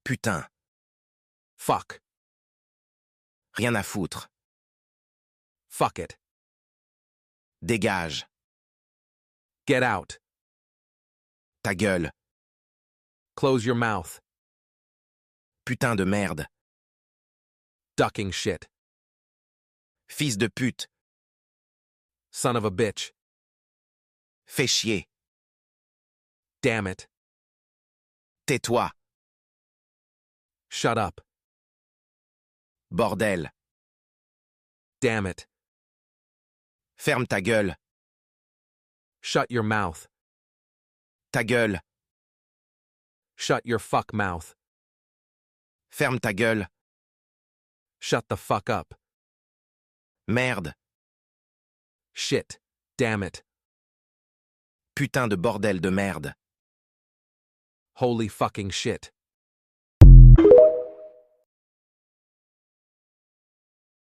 Putain. Fuck. Rien à foutre. Fuck it. Dégage. Get out. Ta gueule. Close your mouth. Putain de merde. Ducking shit. Fils de pute. Son of a bitch. Fais chier. Damn it. Tais-toi. Shut up. Bordel. Damn it. Ferme ta gueule. Shut your mouth. Ta gueule. Shut your fuck mouth. Ferme ta gueule. Shut the fuck up. Merde. Shit. Damn it. Putain de bordel de merde. Holy fucking shit.